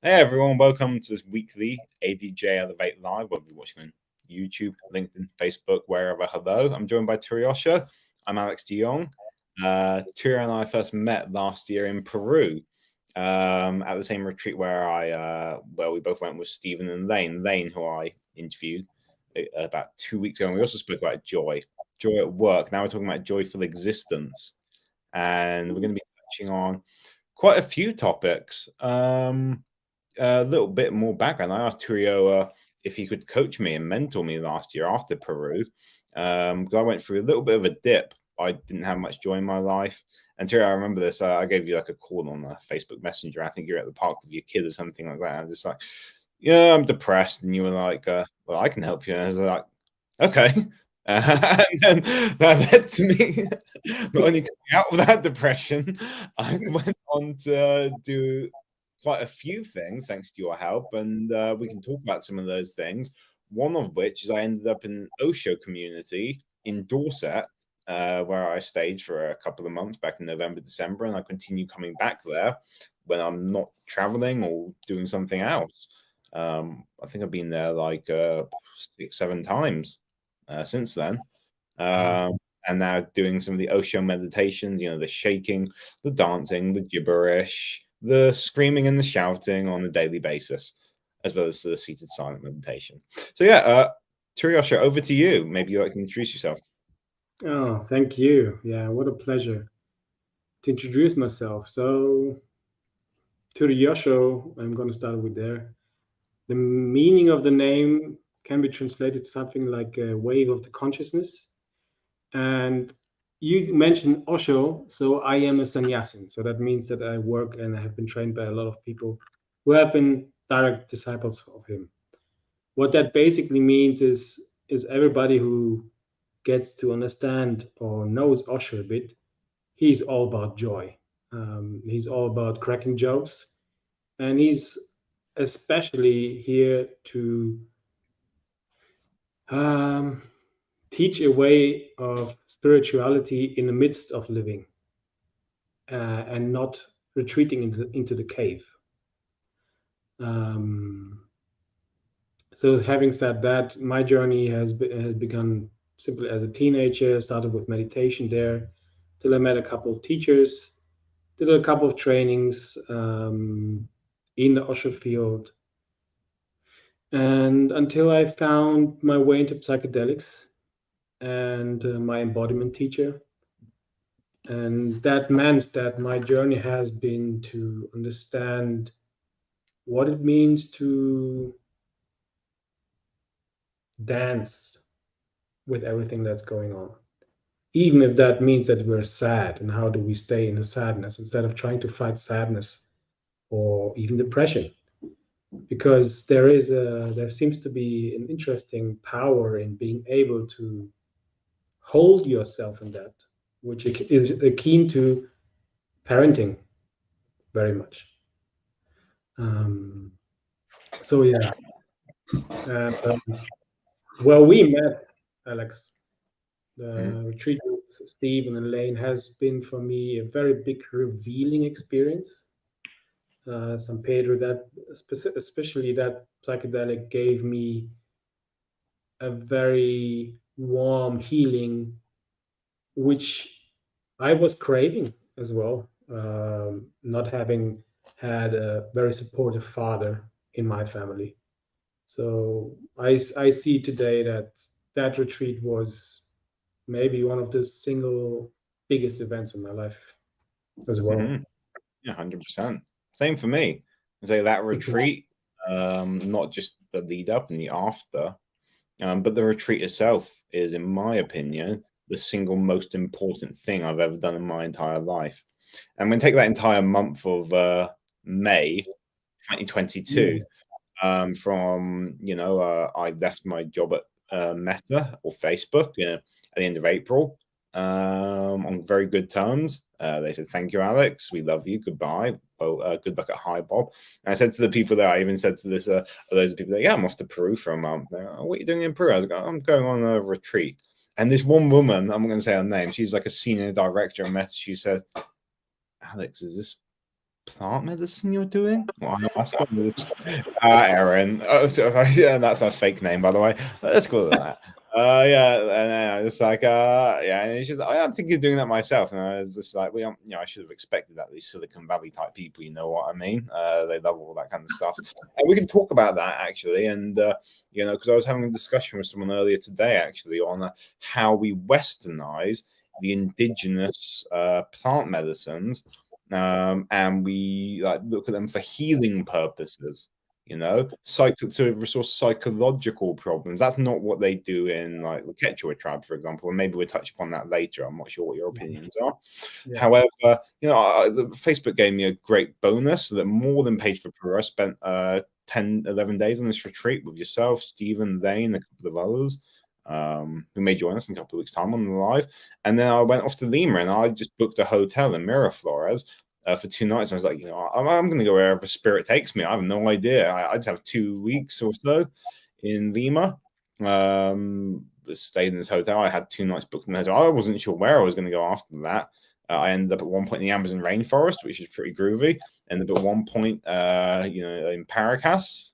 Hey everyone, welcome to this weekly ADJ Elevate Live, whether you're watching on YouTube, LinkedIn, Facebook, wherever. Hello, I'm joined by Turiyo. I'm Alex de Jong. Turiyo and I first met last year in Peru at the same retreat where we both went with Stephen and Lane, who I interviewed about 2 weeks ago. And we also spoke about joy at work. Now we're talking about joyful existence. And we're going to be touching on quite a few topics. A little bit more background. I asked Turiyo if he could coach me and mentor me last year after Peru, because I went through a little bit of a dip. I didn't have much joy in my life. And Turiyo, I remember this. I gave you like a call on Facebook Messenger. I think you're at the park with your kid or something like that. I'm just like, yeah, I'm depressed. And you were like, well, I can help you. And I was like, okay. And then that led to me not only coming out of that depression, I went on to do quite a few things thanks to your help, and we can talk about some of those things. One of which is I ended up in an Osho community in Dorset, where I stayed for a couple of months back in November, December, and I continue coming back there when I'm not traveling or doing something else. I think I've been there like 6-7 times since then. And now doing some of the Osho meditations, the shaking, the dancing, the gibberish, the screaming and the shouting on a daily basis, as well as the seated silent meditation. So yeah, Turiyo, over to you. Maybe you'd like to introduce yourself. Oh, thank you. Yeah, what a pleasure to introduce myself. So, Turiyo, I'm going to start with there. The meaning of the name can be translated something like a wave of the consciousness. And you mentioned Osho, so I am a sannyasin. So that means that I work and I have been trained by a lot of people who have been direct disciples of him. What that basically means is everybody who gets to understand or knows Osho a bit, he's all about joy. He's all about cracking jokes, and he's especially here to um, teach a way of spirituality in the midst of living and not retreating into the cave. Um, so, having said that, my journey has begun simply as a teenager. Started with meditation there, till I met a couple of teachers, did a couple of trainings in the Osho field, and until I found my way into psychedelics and my embodiment teacher. And that meant that my journey has been to understand what it means to dance with everything that's going on. Even if that means that we're sad, and how do we stay in the sadness instead of trying to fight sadness or even depression? Because there seems to be an interesting power in being able to hold yourself in that, which is akin to parenting very much. Um, so yeah, and well, we met, Alex. The retreat with Steve and Elaine has been for me a very big revealing experience. San Pedro, that especially that psychedelic gave me a very warm healing, which I was craving as well. Not having had a very supportive father in my family. So I see today that that retreat was maybe one of the single biggest events in my life as well. Mm-hmm. Yeah, 100%. Same for me. So that retreat, not just the lead up and the after, but the retreat itself is, in my opinion, the single most important thing I've ever done in my entire life. And when take that entire month of May 2022, from I left my job at Meta or Facebook at the end of April on very good terms. They said, "Thank you, Alex. We love you. Goodbye. Oh, good luck at High Bob." And I said to the people there, I even said to this, those people that, "Yeah, I'm off to Peru for a month." They're like, "Oh, what are you doing in Peru?" I was like, "I'm going on a retreat." And this one woman, I'm not going to say her name, she's like a senior director at Meta. She said, "Alex, is this plant medicine you're doing? Well, Aaron. Oh, yeah, that's a fake name, by the way. Let's call it that. Yeah, and it's like, yeah, and it's just, I'm thinking of doing that myself, and I was just like, well, I should have expected that. These Silicon Valley type people, you know what I mean? They love all that kind of stuff, and we can talk about that actually, and because I was having a discussion with someone earlier today, actually, on how we Westernize the indigenous plant medicines, and we like look at them for healing purposes. To resolve psychological problems. That's not what they do in like the Quechua tribe, for example. And maybe we'll touch upon that later. I'm not sure what your opinions are. Yeah. However, the Facebook gave me a great bonus that more than paid for Peru. I spent 11 days on this retreat with yourself, Stephen, Lane, a couple of others who may join us in a couple of weeks' time on the live. And then I went off to Lima and I just booked a hotel in Miraflores for 2 nights. I was like, I'm going to go wherever spirit takes me. I have no idea. I just have 2 weeks or so in Lima. Stayed in this hotel. I had 2 nights booked in the hotel. I wasn't sure where I was going to go after that. I ended up at one point in the Amazon rainforest, which is pretty groovy. Ended up at one point, in Paracas,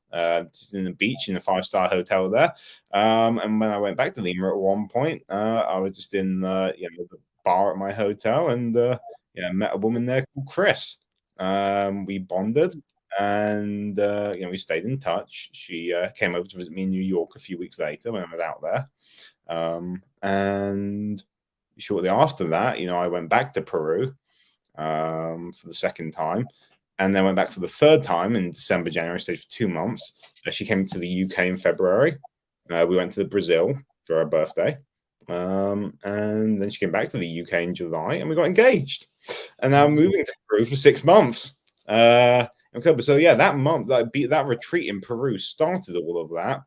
in the beach in a 5-star hotel there. And when I went back to Lima at one point, I was just in the bar at my hotel and met a woman there called Chris. We bonded and we stayed in touch. She came over to visit me in New York a few weeks later when I was out there. And shortly after that, I went back to Peru for the second time, and then went back for the third time in December, January. Stayed for 2 months. She came to the UK in February. We went to Brazil for her birthday. And then she came back to the UK in July, and we got engaged. And now I'm moving to Peru for 6 months. Okay, so yeah, that month, that retreat in Peru started all of that.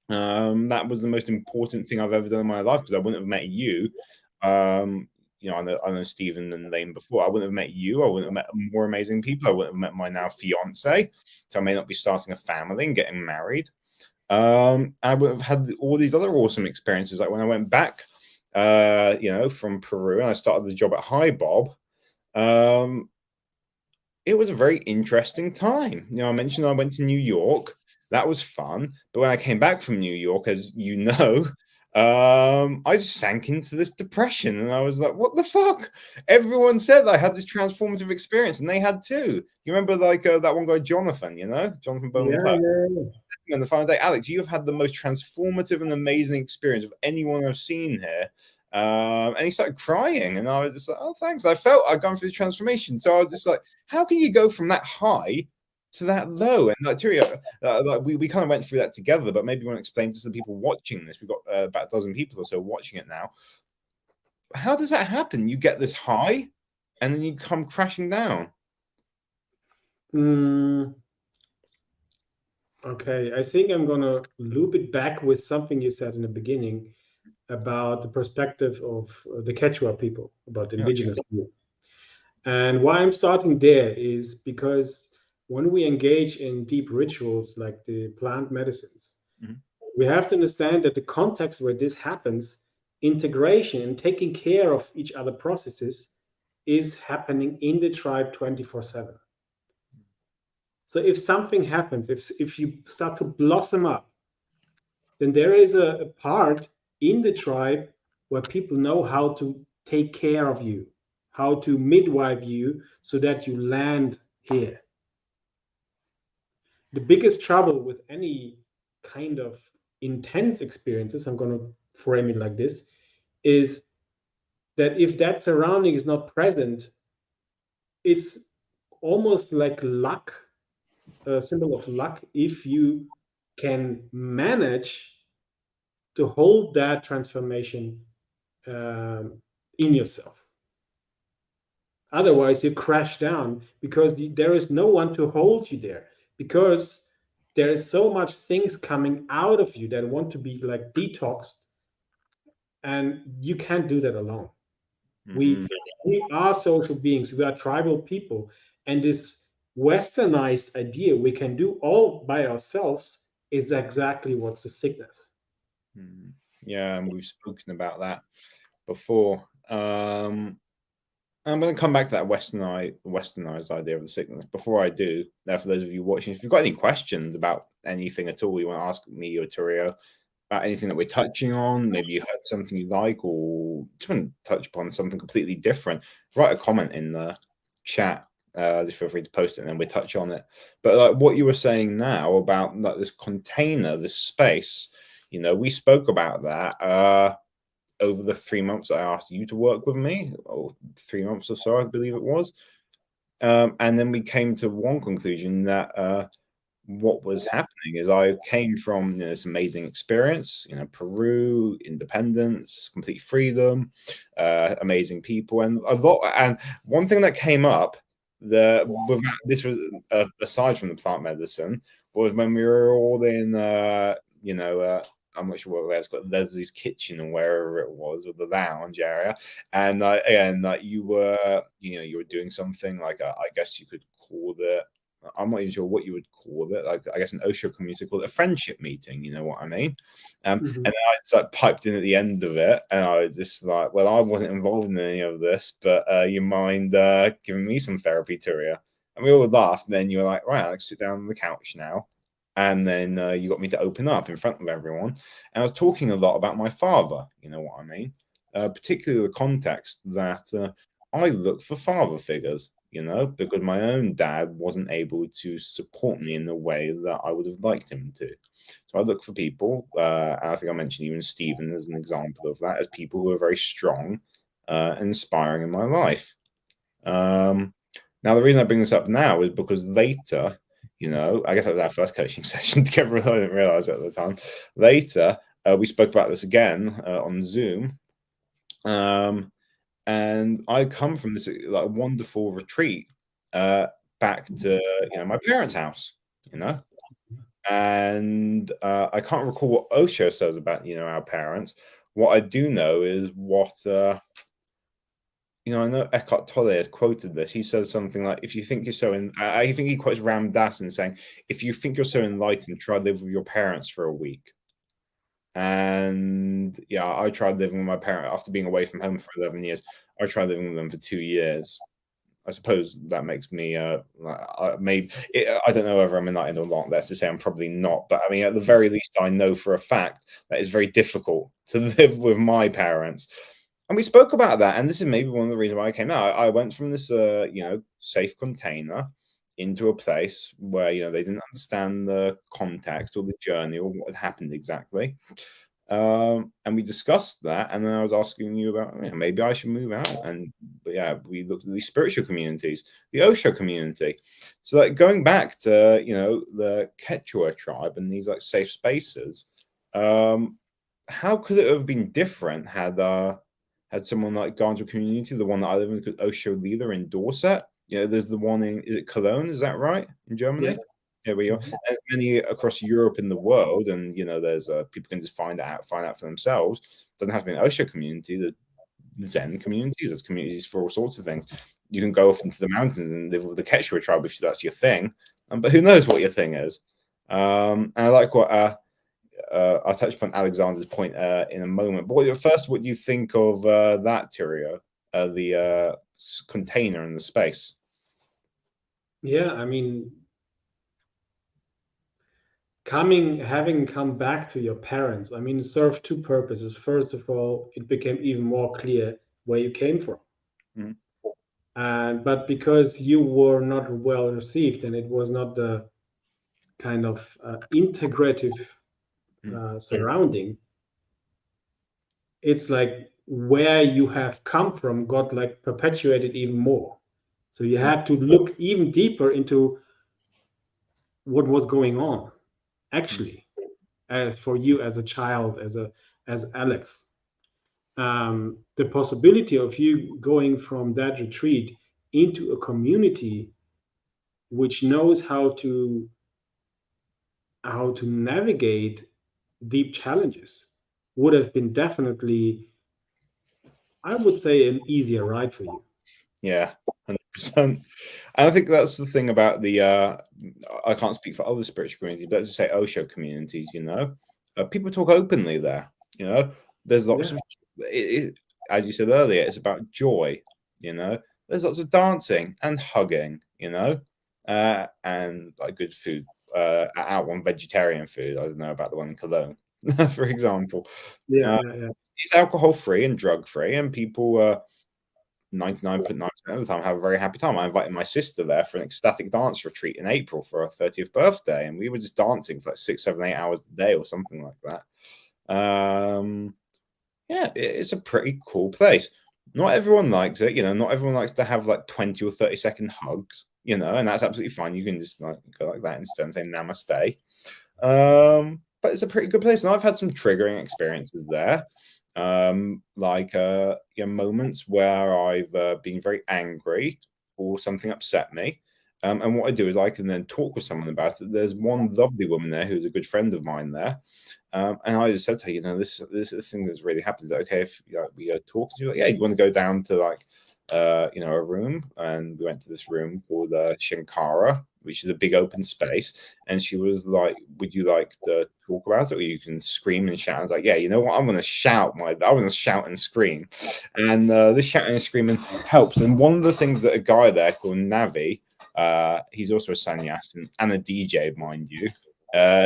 That was the most important thing I've ever done in my life, because I wouldn't have met you. I know Stephen and Lane before. I wouldn't have met you. I wouldn't have met more amazing people. I wouldn't have met my now fiance. So I may not be starting a family and getting married. I would have had all these other awesome experiences. Like when I went back, from Peru, and I started the job at Hi Bob. It was a very interesting time. I mentioned I went to New York. That was fun. But when I came back from New York, as you know, I just sank into this depression, and I was like, what the fuck? Everyone said I had this transformative experience, and they had too. You remember that one guy, Jonathan, Jonathan Bowman Pope? Yeah. And the final day, Alex, you have had the most transformative and amazing experience of anyone I've seen here. And he started crying, and I was just like, oh, thanks. I felt I'd gone through the transformation. So I was just like, how can you go from that high to that low? And like Turiyo, we kind of went through that together, but maybe you want to explain to the people watching this. We've got about a dozen people or so watching it now. How does that happen? You get this high and then you come crashing down. Okay, I think I'm gonna loop it back with something you said in the beginning about the perspective of the Quechua people, about the indigenous people. And why I'm starting there is because when we engage in deep rituals like the plant medicines, we have to understand that the context where this happens, integration and taking care of each other processes, is happening in the tribe 24/7. So if something happens, if you start to blossom up, then there is a part in the tribe where people know how to take care of you, how to midwife you so that you land here. The biggest trouble with any kind of intense experiences, I'm going to frame it like this, is that if that surrounding is not present, it's almost like luck, a symbol of luck, if you can manage to hold that transformation in yourself. Otherwise, you crash down because there is no one to hold you there, because there is so much things coming out of you that want to be like detoxed, and you can't do that alone. We are social beings. We are tribal people, and this westernized idea we can do all by ourselves is exactly what's the sickness. Yeah, and we've spoken about that before. I'm going to come back to that westernized idea of the sickness. Before I do, for those of you watching, if you've got any questions about anything at all you want to ask me or Turiyo about anything that we're touching on, maybe you heard something you like, or just want to touch upon something completely different, write a comment in the chat. Just feel free to post it, and then we touch on it. But like what you were saying now about like this container, this space, we spoke about that. Over the 3 months I asked you to work with me, or 3 months or so, I believe it was. And then we came to one conclusion that what was happening is I came from this amazing experience, Peru, independence, complete freedom, amazing people, and a lot. And one thing that came up, this was aside from the plant medicine, was when we were all in, I'm not sure where it's got Leslie's kitchen or wherever it was, or the lounge area, and you were, you were doing something like I guess you could call it. I'm not even sure what you would call it. Like I guess an Osho community called it a friendship meeting. You know what I mean? And then I just like piped in at the end of it, and I was just like, "Well, I wasn't involved in any of this, but you mind giving me some therapy, Turiyo?" And we all laughed. And then you were like, "Right, Alex, sit down on the couch now." And then you got me to open up in front of everyone, and I was talking a lot about my father. You know what I mean? Particularly the context that I look for father figures. Because my own dad wasn't able to support me in the way that I would have liked him to. So I look for people, and I think I mentioned even Stephen as an example of that, as people who are very strong and inspiring in my life. Now, the reason I bring this up now is because later, I guess that was our first coaching session together. I didn't realize it at the time. Later, we spoke about this again on Zoom. And I come from this like wonderful retreat back to my parents' house, and I can't recall what Osho says about our parents. What I do know is what I know Eckhart Tolle has quoted this. He says something like, "If you think you're so I think he quotes Ram Dass in saying, "If you think you're so enlightened, try live with your parents for a week." And yeah, I tried living with my parents after being away from home for 11 years. I tried living with them for 2 years. I suppose that makes me maybe I don't know whether I'm enlightened or not. Let's just say I'm probably not. But I mean, at the very least, I know for a fact that it's very difficult to live with my parents. And we spoke about that. And this is maybe one of the reasons why I came out. I went from this safe container into a place where they didn't understand the context or the journey or what had happened exactly, and we discussed that. And then I was asking you about maybe I should move out, but yeah, we looked at these spiritual communities, the Osho community. So like going back to the Quechua tribe and these like safe spaces, how could it have been different had someone like gone to a community, the one that I live in, called Osho Leader in Dorset? There's the one is it Cologne? Is that right, in Germany? Yes. Yeah, we are. There's many across Europe and the world, and there's people can just find out for themselves. It doesn't have to be an Osho community. The Zen communities, there's communities for all sorts of things. You can go off into the mountains and live with the Quechua tribe if that's your thing. But who knows what your thing is? And I like what I'll touch upon Alexander's point in a moment. But first, what do you think of that, Turiyo? The container in the space. Yeah, I mean, having come back to your parents, I mean, it served two purposes. First of all, it became even more clear where you came from. Mhm. But because you were not well received and it was not the kind of integrative surrounding, it's like where you have come from got like perpetuated even more. So you had to look even deeper into what was going on actually, as for you as a child, as Alex. The possibility of you going from that retreat into a community which knows how to navigate deep challenges would have been definitely, I would say, an easier ride for you. Yeah, 100%. And I think that's the thing about the I can't speak for other spiritual communities, but let's just say Osho communities, people talk openly there. There's lots of as you said earlier, it's about joy. there's lots of dancing and hugging, and like good food. Out one vegetarian food. I don't know about the one in Cologne, for example. Yeah, Uh, yeah, yeah. it's alcohol free and drug free, and people 99.9% of the time have a very happy time. I invited my sister there for an ecstatic dance retreat in April for her 30th birthday, and we were just dancing for like 6, 7, 8 hours a day or something like that. Yeah, it's a pretty cool place. Not everyone likes it, not everyone likes to have like 20 or 30-second hugs, and that's absolutely fine. You can just like go like that instead and say namaste. But it's a pretty good place, and I've had some triggering experiences there. Moments where I've been very angry or something upset me. And what I do is I can then talk with someone about it. There's one lovely woman there who's a good friend of mine there. And I just said to her, this thing that's really happened. Is it okay if we go talk? And she was like, yeah, you want to go down to a room? And we went to this room called Shankara, which is a big open space. And she was like, would you like to talk about it? Or you can scream and shout. I was like, yeah, you know what? I'm going to shout and scream. And this shouting and screaming helps. And one of the things that a guy there called Navi, he's also a sannyasin and a DJ, mind you.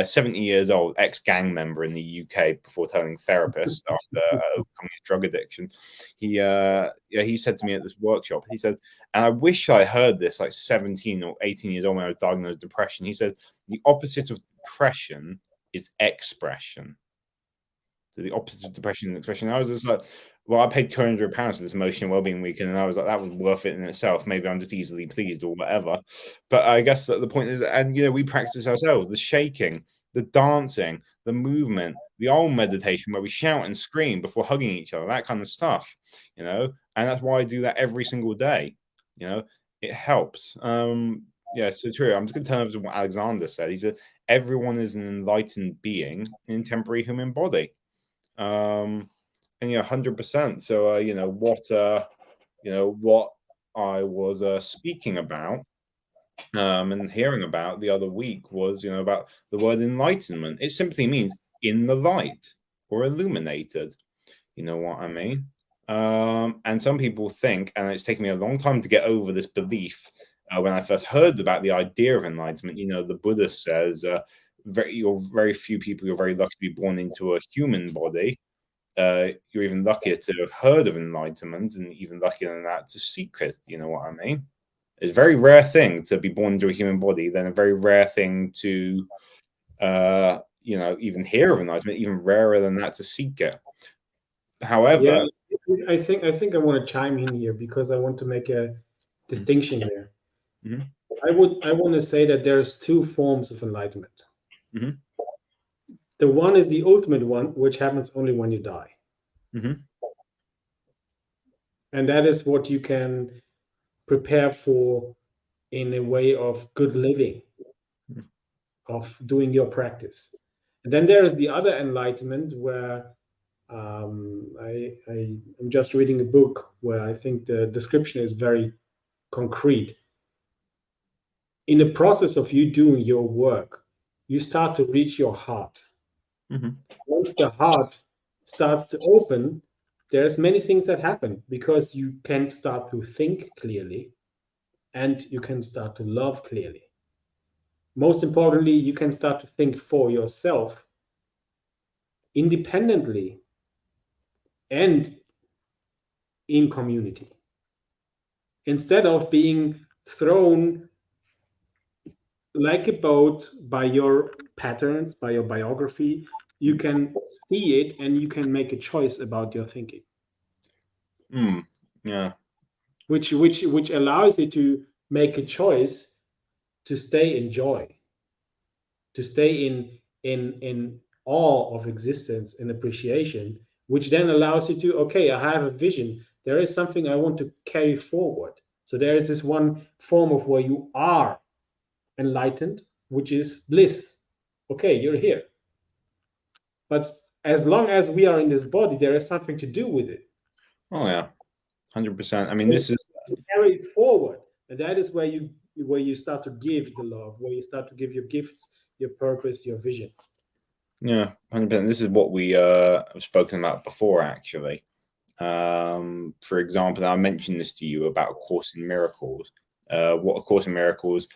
70 years old, ex-gang member in the UK before turning therapist after overcoming a drug addiction. He said to me at this workshop, he said, and I wish I heard this like 17 or 18 years old when I was diagnosed with depression. He said, the opposite of depression is expression. So the opposite of depression is expression. I was just like, well, I paid £200 for this emotional wellbeing weekend, and I was like, that was worth it in itself. Maybe I'm just easily pleased or whatever. But I guess that the point is, and we practice ourselves: the shaking, the dancing, the movement, the old meditation where we shout and scream before hugging each other, that kind of stuff. And that's why I do that every single day. It helps. Yeah. So Turiyo, I'm just going to turn over to what Alexander said. He said, everyone is an enlightened being in temporary human body. And 100%. So what I was speaking about and hearing about the other week was about the word enlightenment. It simply means in the light or illuminated. You know what I mean? And some people think, and it's taken me a long time to get over this belief. When I first heard about the idea of enlightenment, the Buddha says, you're very few people, you're very lucky to be born into a human body. You're even luckier to have heard of enlightenment, and even luckier than that to seek it. You know what I mean? It's a very rare thing to be born into a human body, then a very rare thing to, even hear of enlightenment, even rarer than that to seek it. However, I think I want to chime in here because I want to make a distinction there. Mm-hmm. I want to say that there's two forms of enlightenment. Mm-hmm. The one is the ultimate one, which happens only when you die. Mm-hmm. And that is what you can prepare for in a way of good living, of doing your practice. And then there is the other enlightenment where I'm just reading a book where I think the description is very concrete. In the process of you doing your work, you start to reach your heart. Mm-hmm. Once the heart starts to open, there's many things that happen because you can start to think clearly and you can start to love clearly. Most importantly, you can start to think for yourself independently and in community. Instead of being thrown like a boat by your patterns, by your biography, you can see it and you can make a choice about your thinking. Yeah. Which allows you to make a choice to stay in joy, to stay in awe of existence and appreciation, which then allows you to, okay, I have a vision. There is something I want to carry forward. So there is this one form of where you are enlightened, which is bliss. Okay, you're here. But as long as we are in this body, there is something to do with it. Oh yeah, 100%. I mean, this is carry it forward, and that is where you start to give the love, where you start to give your gifts, your purpose, your vision. Yeah, 100%. This is what we have spoken about before, actually. For example, I mentioned this to you about A Course in Miracles. What A Course in Miracles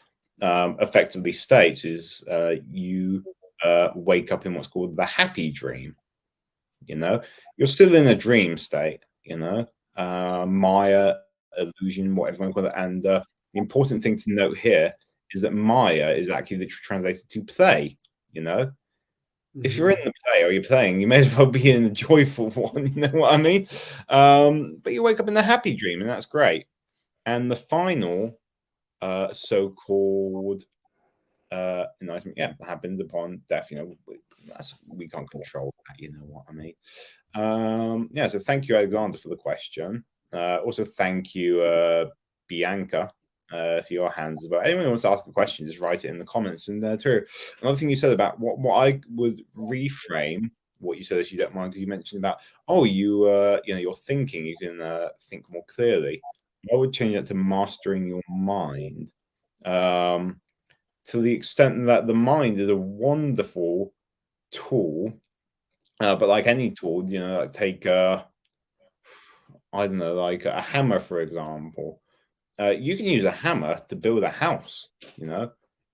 effectively states is you wake up in what's called the happy dream. You're still in a dream state, Maya, illusion, whatever you want to call it. And the important thing to note here is that Maya is actually literally translated to play, If you're in the play or you're playing, you may as well be in the joyful one, you know what I mean? But you wake up in the happy dream, and that's great. And the final so-called enlightenment, happens upon death. We can't control that, you know what I mean? So thank you, Alexander, for the question. Also, thank you, Bianca, for your hands as well. Anyone who wants to ask a question, just write it in the comments. And Turiyo, another thing you said about what I would reframe what you said, if you don't mind, because you mentioned about you're thinking, you can think more clearly. I would change that to mastering your mind, to the extent that the mind is a wonderful tool, but like any tool, like take I don't know, like a hammer, for example. You can use a hammer to build a house,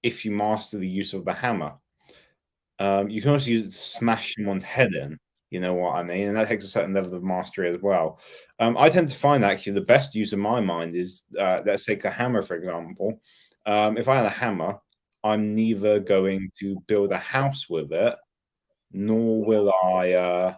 if you master the use of the hammer. You can also use it to smash someone's head in, you know what I mean? And that takes a certain level of mastery as well. I tend to find actually the best use of my mind is, let's take a hammer, for example. If I had a hammer, I'm neither going to build a house with it, nor will I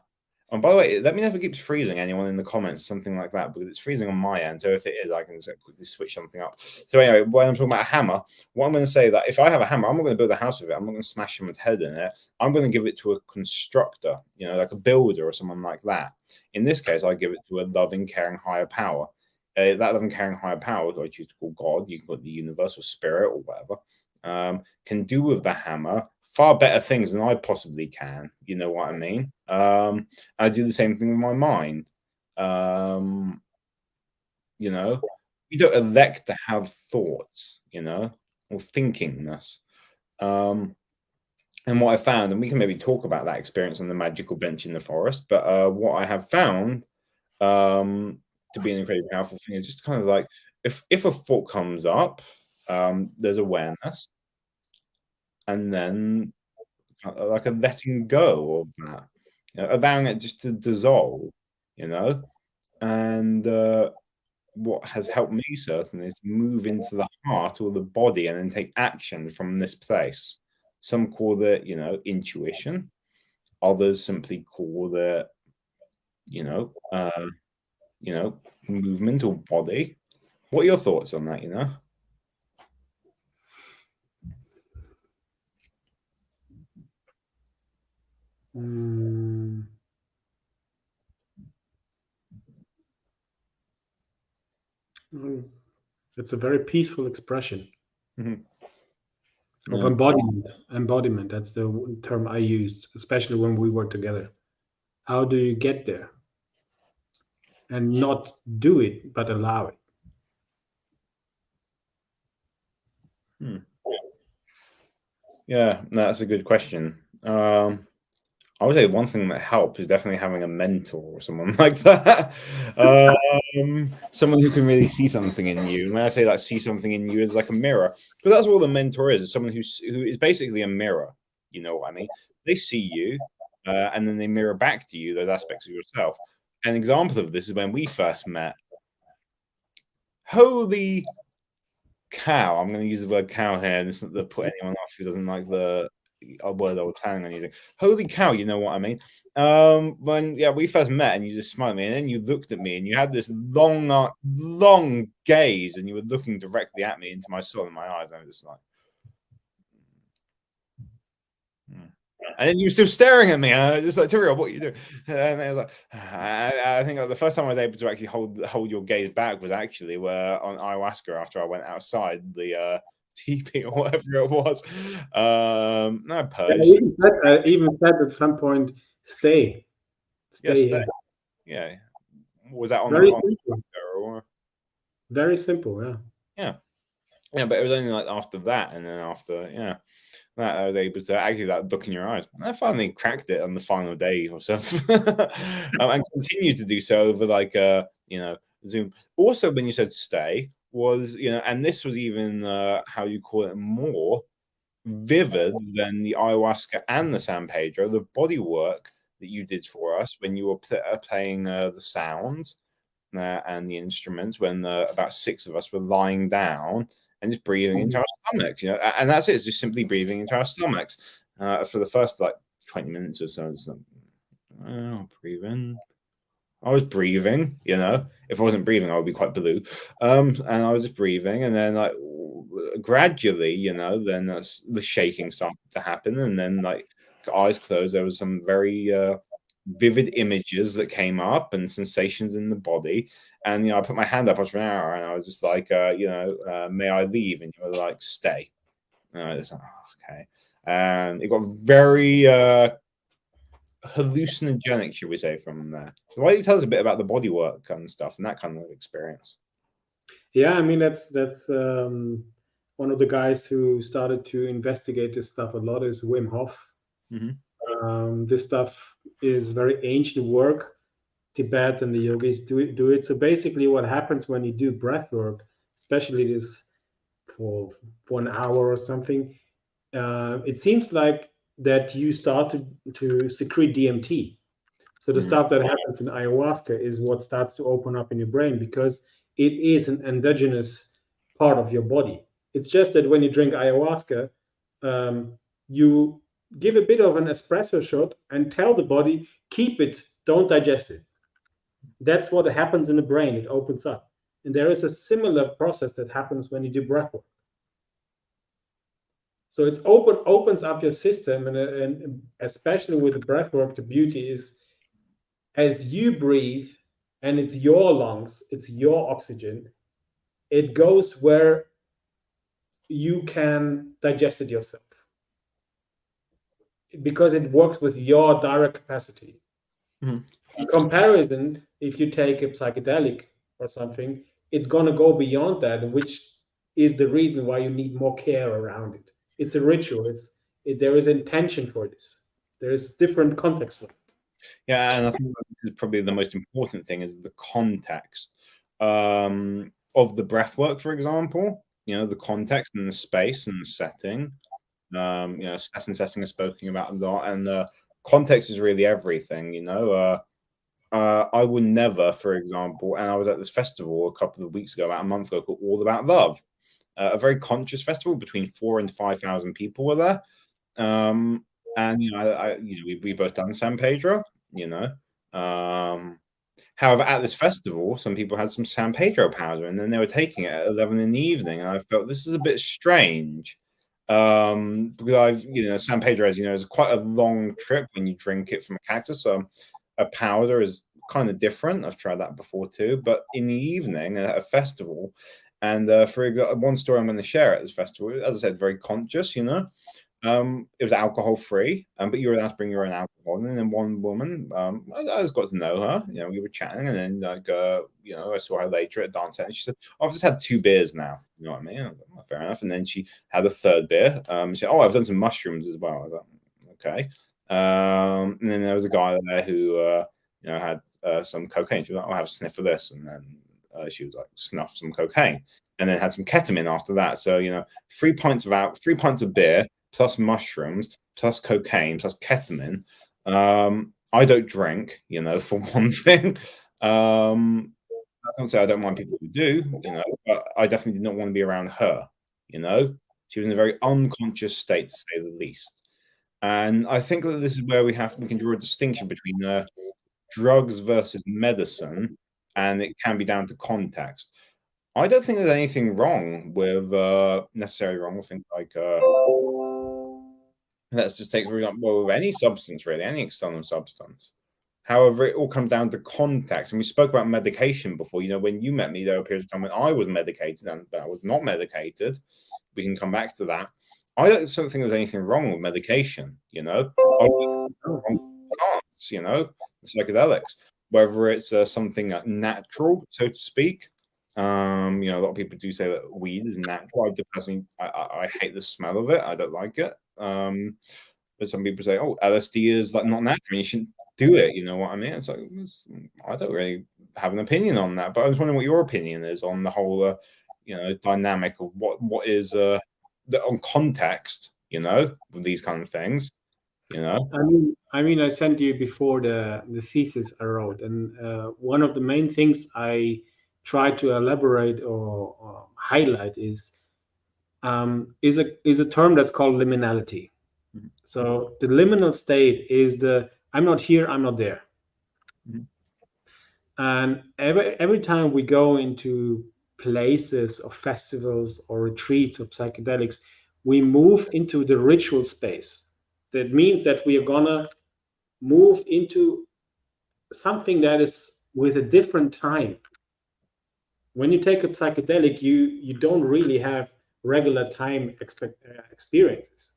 and by the way, let me know if it keeps freezing, anyone in the comments, something like that, because it's freezing on my end. So if it is, I can quickly switch something up. So anyway, when I'm talking about a hammer, what I'm going to say that if I have a hammer, I'm not going to build a house with it. I'm not going to smash someone's head in it. I'm going to give it to a constructor, like a builder or someone like that. In this case, I give it to a loving, caring higher power. That loving, caring higher power, which I choose to call God, you can call it the universe or spirit or whatever, can do with the hammer far better things than I possibly can. You know what I mean? I do the same thing with my mind. You don't elect to have thoughts, or thinkingness. And what I found, and we can maybe talk about that experience on the magical bench in the forest, but what I have found to be an incredibly powerful thing is just kind of like if a thought comes up, there's awareness, and then like a letting go of that, allowing it just to dissolve, and what has helped me certainly is move into the heart or the body and then take action from this place. Some call it, intuition. Others simply call it, movement or body. What are your thoughts on that, It's a very peaceful expression Mhm. of Yeah. embodiment. That's the term I used, especially when we were together. How do you get there and not do it, but allow it? Yeah, that's a good question. I would say one thing that helps is definitely having a mentor or someone like that. Someone who can really see something in you. And when I say like see something in you, is like a mirror, because that's all the mentor is someone who is basically a mirror. You know what I mean? They see you, and then they mirror back to you those aspects of yourself. An example of this is when we first met. Holy cow! I'm going to use the word cow here, and it's not to put anyone off who doesn't like the word I was planning on using. Holy cow, you know what I mean? When we first met, and you just smiled at me, and then you looked at me, and you had this long gaze, and you were looking directly at me into my soul and my eyes. And I was just like, and then you were still staring at me. And I was just like, Turiyo, what are you doing? And I was like, I think the first time I was able to actually hold your gaze back was actually on ayahuasca after I went outside the teepee or whatever it was. No, purge. I even said at some point, stay Yes, here. Yeah. Was that on Very the simple. or? Very simple, yeah. Yeah. Yeah, but it was only like after that, and then after, that I was able to actually that look in your eyes. I finally cracked it on the final day or so, and continue to do so over like Zoom. Also, when you said stay was and this was even how you call it more vivid than the ayahuasca and the San Pedro. The body work that you did for us when you were playing the sounds and the instruments when about 6 of us were lying down and just breathing into our stomachs, and that's it. It's just simply breathing into our stomachs for the first like 20 minutes or so. Just like, breathe in. I was breathing, If I wasn't breathing, I would be quite blue. And I was just breathing, and then like gradually, then the shaking started to happen, and then like eyes closed, there was some very vivid images that came up and sensations in the body. And I put my hand up, I was an hour, and I was just like, may I leave? And you were like, stay. And I was like, oh, okay. And it got very hallucinogenic, should we say, from there. So why don't you tell us a bit about the body work and stuff and that kind of experience? Yeah, I mean that's one of the guys who started to investigate this stuff a lot is Wim Hof. This stuff is very ancient work. Tibet and the yogis do it. So basically, what happens when you do breath work, especially this for an hour or something, it seems like that you start to secrete DMT. So the stuff that happens in ayahuasca is what starts to open up in your brain because it is an endogenous part of your body. It's just that when you drink ayahuasca, you give a bit of an espresso shot and tell the body, keep it, don't digest it. That's what happens in the brain. It opens up. And there is a similar process that happens when you do breath work. So it's opens up your system, and especially with the breath work, the beauty is as you breathe, and it's your lungs, it's your oxygen, it goes where you can digest it yourself because it works with your direct capacity. In comparison, if you take a psychedelic or something, it's going to go beyond that, which is the reason why you need more care around it. It's a ritual. There is intention for this. There is different context for it. Yeah, and I think this is probably the most important thing is the context of the breath work, for example. The context and the space and the setting. Stress and setting is spoken about a lot, and context is really everything. I would never, for example, and I was at this festival a couple of weeks ago, about a month ago, called All About Love, a very conscious festival. Between 4,000 and 5,000 people were there, and we both done San Pedro. However, at this festival, some people had some San Pedro powder, and then they were taking it at 11 in the evening, and I felt this is a bit strange. Because San Pedro, as you know, is quite a long trip when you drink it from a cactus. So a powder is kind of different. I've tried that before too. But in the evening at a festival, and for one story I'm going to share at this festival, as I said, very conscious. It was alcohol free, but you were allowed to bring your own alcohol. And then one woman, I just got to know her. We were chatting, and then I saw her later at a dance set, and she said, "Oh, I've just had 2 beers now." You know what I mean? I was like, "Oh, fair enough." And then she had a third beer. She said, "Oh, I've done some mushrooms as well." I was like, "Okay." And then there was a guy there who had some cocaine. She was like, "I'll have a sniff of this," and then she was like, snuffed some cocaine, and then had some ketamine after that. So 3 pints of beer, plus mushrooms, plus cocaine, plus ketamine. I don't drink, for one thing. I don't say I don't mind people who do, but I definitely did not want to be around her. She was in a very unconscious state, to say the least. And I think that this is where we can draw a distinction between drugs versus medicine, and it can be down to context. I don't think there's anything wrong with necessarily wrong with things like let's just take, for example, with any substance, really, any external substance. However, it all comes down to context. And we spoke about medication before. When you met me, there were periods of time when I was medicated and I was not medicated. We can come back to that. I don't think there's anything wrong with medication, I don't think plants, the psychedelics, whether it's something natural, so to speak. A lot of people do say that weed is natural. I hate the smell of it. I don't like it. But some people say, "Oh, LSD is like not natural. You shouldn't do it." You know what I mean? It's like I don't really have an opinion on that, but I was wondering what your opinion is on the whole, dynamic of what is on context, with these kind of things, I sent you before the thesis I wrote, and one of the main things I try to elaborate or highlight is a term that's called liminality. Mhm. So the liminal state is the I'm not here, I'm not there. Mhm. And every time we go into places or festivals or retreats of psychedelics, we move into the ritual space. That means that we are gonna move into something that is with a different time. When you take a psychedelic, you don't really have regular time experiences.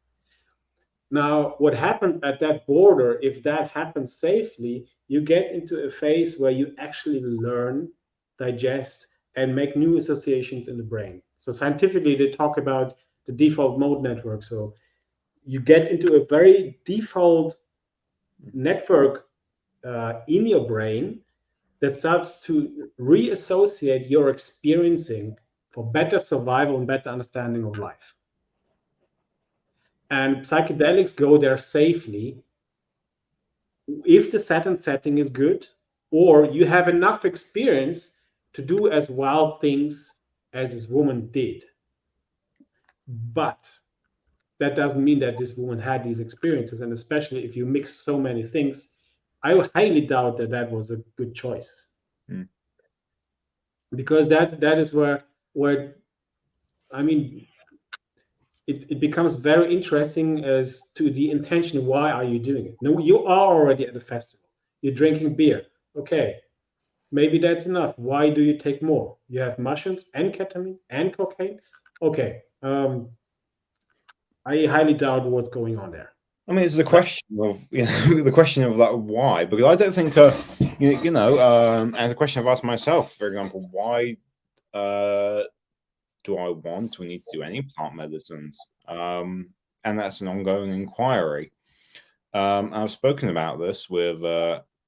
Now, what happens at that border, if that happens safely, you get into a phase where you actually learn, digest, and make new associations in the brain. So scientifically, they talk about the default mode network. So you get into a very default network in your brain that starts to reassociate your experiencing for better survival and better understanding of life. And psychedelics go there safely if the set and setting is good, or you have enough experience to do as wild things as this woman did. But that doesn't mean that this woman had these experiences. And especially if you mix so many things, I highly doubt that that was a good choice. Mm. Because that is where I mean it becomes very interesting as to the intention. Why are you doing it? No, you are already at a festival. You're drinking beer. Okay, maybe that's enough. Why do you take more? You have mushrooms and ketamine and cocaine. Okay, I highly doubt what's going on there. I mean, it's the question of the question of like why, because I don't think as a question I've asked myself, for example, why do I want to need to do any plant medicines? And that's an ongoing inquiry. I've spoken about this with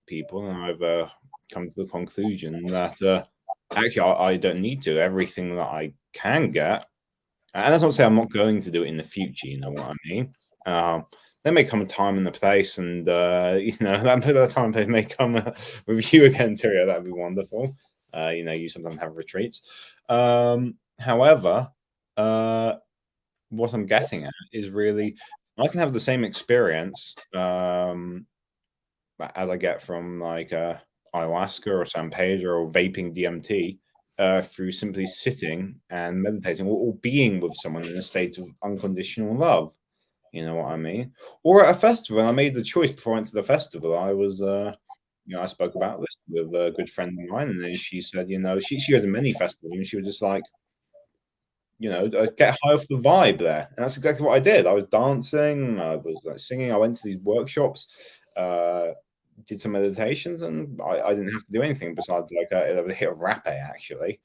people, and I've come to the conclusion that actually I don't need to. Everything that I can get, and that's not to say I'm not going to do it in the future. You know what I mean? There may come a time and a place, and that time they may come with you again, Turiyo. That'd be wonderful. You sometimes have retreats. However, what I'm getting at is really I can have the same experience as I get from like ayahuasca or San Pedro or vaping DMT through simply sitting and meditating or being with someone in a state of unconditional love. You know what I mean? Or at a festival, I made the choice before I went to the festival. I was, I spoke about this with a good friend of mine, and then she said, she goes to many festivals, and she was just like, get high off the vibe there. And that's exactly what I did. I was dancing, I was like singing, I went to these workshops, did some meditations, and I didn't have to do anything besides like a hit of rapé actually,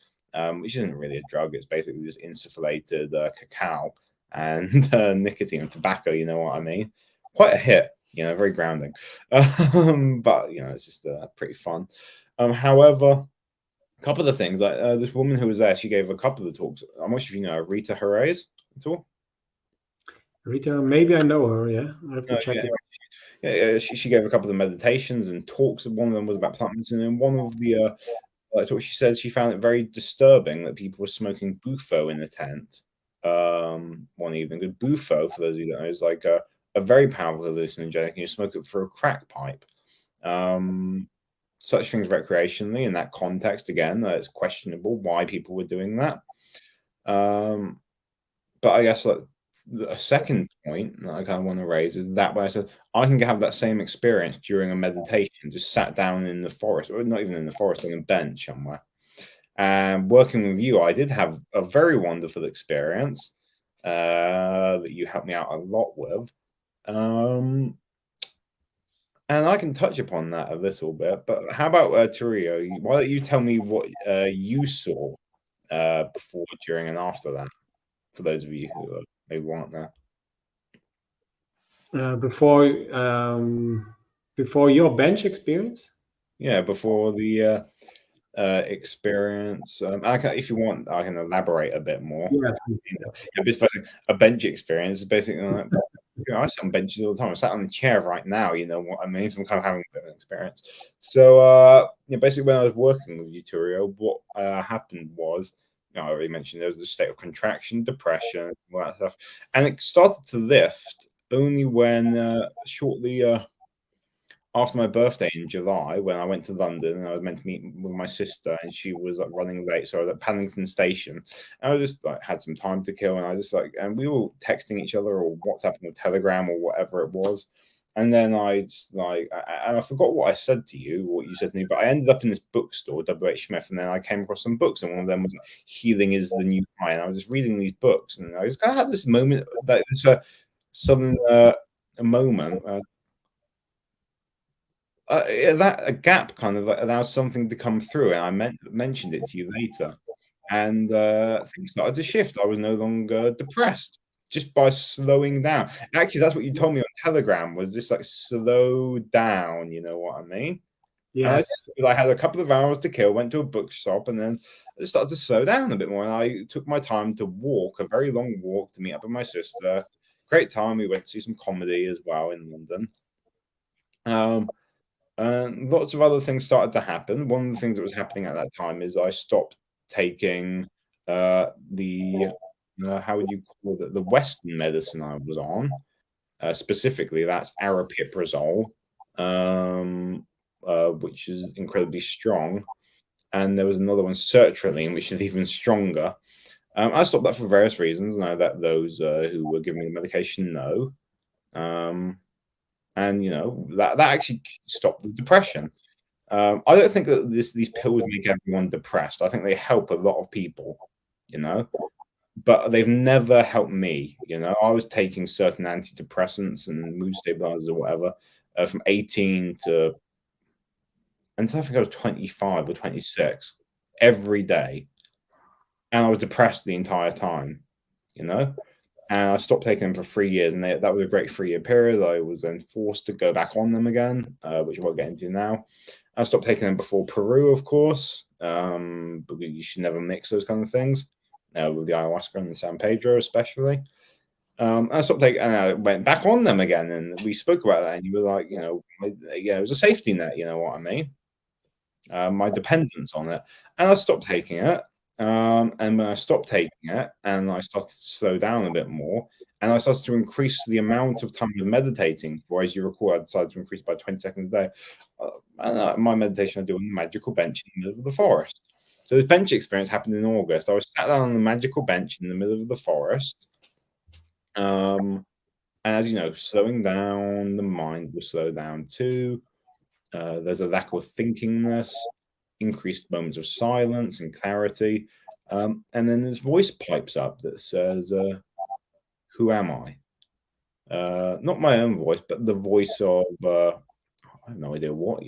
which isn't really a drug. It's basically just insufflated cacao and nicotine and tobacco. You know what I mean? Quite a hit. Very grounding. But it's just pretty fun. However, a couple of the things like this woman who was there, she gave a couple of the talks. I'm not sure if you know Rita Jerez at all. Rita, maybe I know her. Yeah, I have to check it. Yeah, she gave a couple of meditations and talks. One of them was about plant medicine, and one of the talks she said she found it very disturbing that people were smoking bufo in the tent one evening. Good bufo, for those of you who don't know, is like a very powerful hallucinogenic, and you smoke it through a crack pipe. Such things recreationally in that context, again, it's questionable why people were doing that. But I guess like a second point that I kind of want to raise is that when I said I can have that same experience during a meditation, just sat down in the forest, or not even in the forest, on a bench somewhere. And working with you, I did have a very wonderful experience that you helped me out a lot with. And I can touch upon that a little bit, but how about Turiyo? Why don't you tell me what you saw before, during, and after that, for those of you who maybe weren't there? Before before your bench experience? Yeah, before the experience. If you want, I can elaborate a bit more. Yeah, You know, it's basically a bench experience is basically like, I sit on benches all the time. I'm sat on the chair right now. You know what I mean? So I'm kind of having a bit of an experience. So, basically, when I was working with you, Turiyo, what happened was, I already mentioned there was a state of contraction, depression, all that stuff, and it started to lift only when shortly after my birthday in July, when I went to London and I was meant to meet with my sister, and she was like running late, so I was at Paddington Station. And I just like had some time to kill, and I just like, and we were texting each other or WhatsApping or Telegram or whatever it was. And then I just like, and I forgot what I said to you, what you said to me, but I ended up in this bookstore, W.H. Smith, and then I came across some books, and one of them was like, Healing is the New High. And I was just reading these books, and I just kind of had this moment, that this sudden a moment. Yeah, that a gap kind of allows something to come through, and mentioned it to you later, and things started to shift. I was no longer depressed just by slowing down. Actually, that's what you told me on Telegram, was just like slow down. You know what I mean? And yes. I had a couple of hours to kill. Went to a bookshop, and then I started to slow down a bit more. And I took my time to walk a very long walk to meet up with my sister. Great time. We went to see some comedy as well in London. And lots of other things started to happen. One of the things that was happening at that time is I stopped taking the how would you call it, the Western medicine I was on. Specifically, that's aripiprazole, which is incredibly strong. And there was another one, sertraline, which is even stronger. I stopped that for various reasons, and I let those who were giving me the medication know. And that actually stopped the depression. I don't think that these pills make everyone depressed. I think they help a lot of people, you know, but they've never helped me. I was taking certain antidepressants and mood stabilizers or whatever from 18 to until I think I was 25 or 26 every day, and I was depressed the entire time. You know, and I stopped taking them for 3 years, and that was a great 3 year period. I was then forced to go back on them again, which I won't get into now. I stopped taking them before Peru, of course, because you should never mix those kind of things with the ayahuasca and the San Pedro, especially. I stopped taking, and I went back on them again, and we spoke about that, and you were like, it was a safety net, you know what I mean? My dependence on it, and I stopped taking it. And when I stopped taking it, and I started to slow down a bit more, and I started to increase the amount of time I was meditating for. As you recall, I decided to increase by 20 seconds a day. My meditation I do on the magical bench in the middle of the forest. So this bench experience happened in August. I was sat down on the magical bench in the middle of the forest. And as you know, slowing down, the mind will slow down too. There's a lack of thinkingness, increased moments of silence and clarity. And then this voice pipes up that says, Who am I? Not my own voice, but the voice of, I have no idea what,